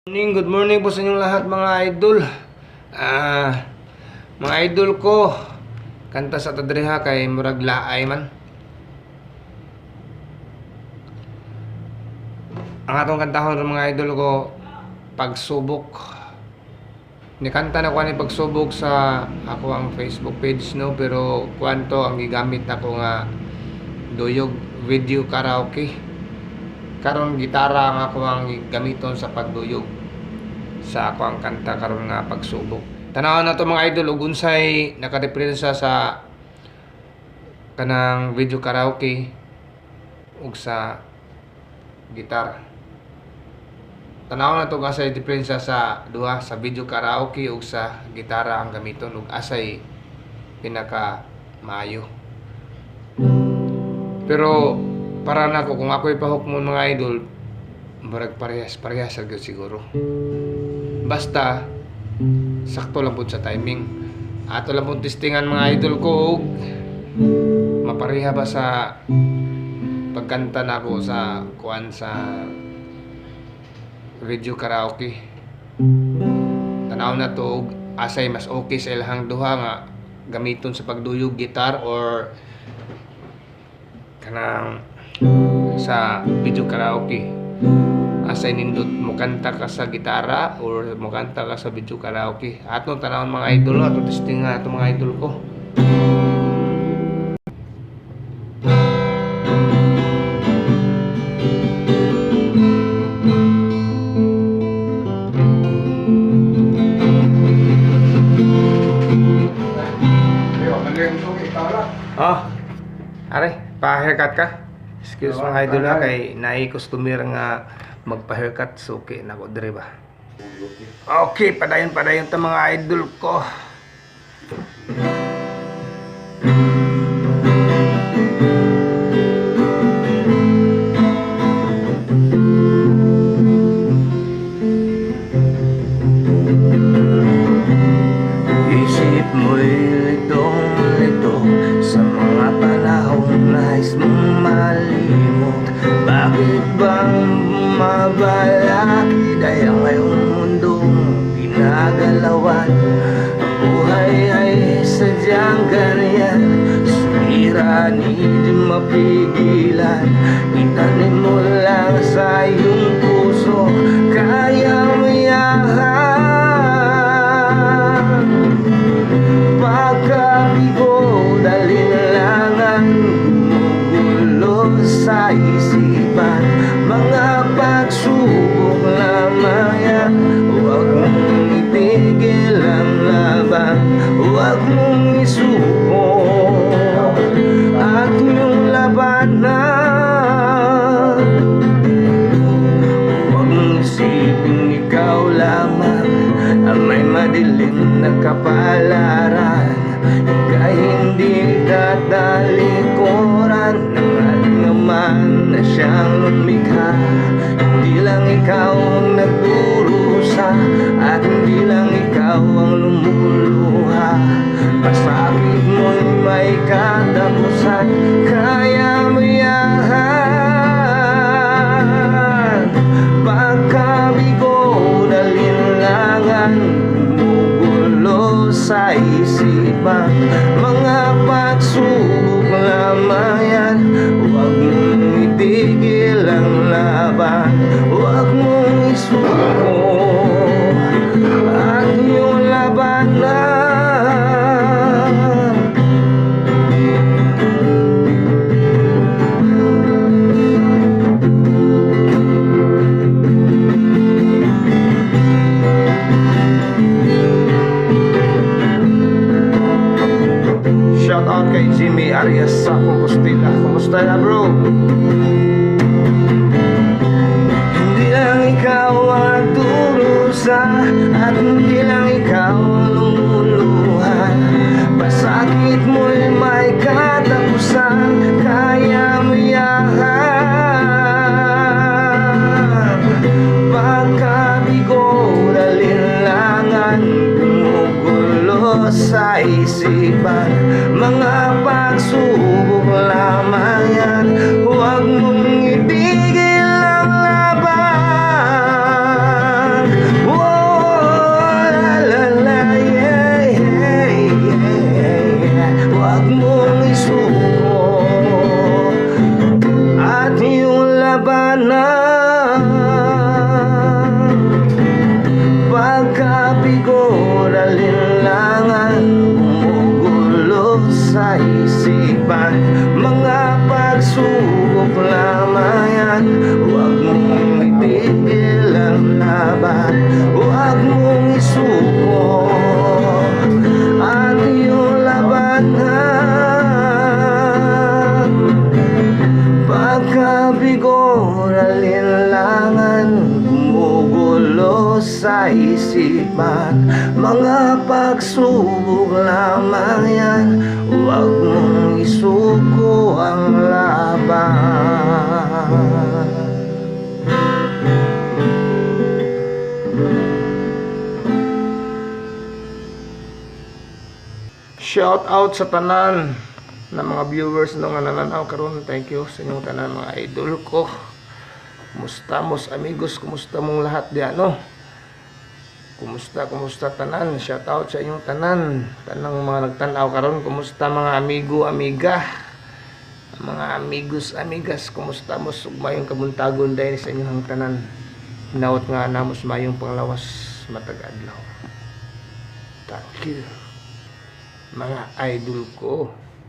Good morning po sa inyong lahat mga idol. Mga idol ko, kanta sa tadriha kay murag laay man. Ang atong kantahon ng mga idol ko, pagsubok. Nikanta na ko ni pagsubok sa ako ang Facebook page no, pero kwanto ang gigamit nako nga duyog video karaoke. Karon gitara nga ako ang gamiton sa pagduyog sa ako ang kanta karon nga pagsubok. Tanaw na to mga idol ug unsay nakadepensa sa kanang video karaoke ug sa gitar. Tanaw na to asay diferensya sa duha sa video karaoke ug sa gitara ang gamiton ug asay pinaka maayo. Pero para nako kung ako'y pahukmon mga idol, barag parehas gyud siguro. Basta sakto lang pud sa timing. Ato lang pud testingan mga idol ko ug mapareha ba sa pagkanta nako sa kuan sa video karaoke. Tanaw na to ug asay mas okay sa ilahang duha nga gamiton sa pagduyog gitar or kanang sa video karaoke. Asay nindot mo kanta ka sa gitara or mo kanta ka sa video karaoke. Atong tanawon mga idol, atong testing nga atong mga idol ko. Are, pa-haircut ka? Excuse mga idol ha, kay nai-customer nga magpa-haircut, suki na ko dire ba? Okay, padayon ta mga idol ko. Isip mo'y litong-lito sa mga panahong nais mong malimot. Bakit bang mabalaki dahil ngayong mundong ginagalawan? Ang buhay ay sadyang ganyan, suliranin di mapigilan. Itanim mo lang sa iyong puso, kayang mayahan. Pagkabigo, dalinlangan, gumugulo sa isipan. Mga pagsubok lamang yan, huwag mong itigil ang laban. Huwag mong isuko at iyong labanan. Huwag mong isipin ikaw lamang ang may madilim na kapalaran. Ika'y hindi tatalikuran ng ating Ama na siyang lumikha. Hindi lang ikaw ang nagdurusa at hindi lang ikaw ang lumuluha. Pasakit mo'y may katapusan, kaya mo yahan. Pagkabigo, dalinlangan, gumugulo sa isipan. Mga pagsubok lamang yan, huwag mong itigil ang laban. Huwag mong isuko at iyong labanan. Shout out kay Jimmy Arias sa Compostela. Kumusta na bro? Hindi lang ikaw ang nagdurusa at hindi lang ikaw ang lumuluha. Pasakit mo'y may katapusan, kaya mo yahan. Pagkabigo, dalinlangan, gumugulo sa isipan. Mga pagsubok lamang yan, huwag mong itigil ang laban. sa isipan. Mga pagsubok lamang yan, huwag mong isuko ang laban. Shout out sa tanan na mga viewers no nga nananaw karon. Thank you sa inyong tanan mga idol ko. Kumusta mos amigos, kumusta mong lahat diyan no? Kumusta tanan? Shout out sa inyong tanan, tanang mga nagtanaw karon. Kumusta mga amigo, amiga, mga amigos, amigas, kumusta mos ug mayong kabuntagon dahil sa inyong tanan. Hinaut nga namos mayong panglawas matag adlaw. Thank you mga idol ko.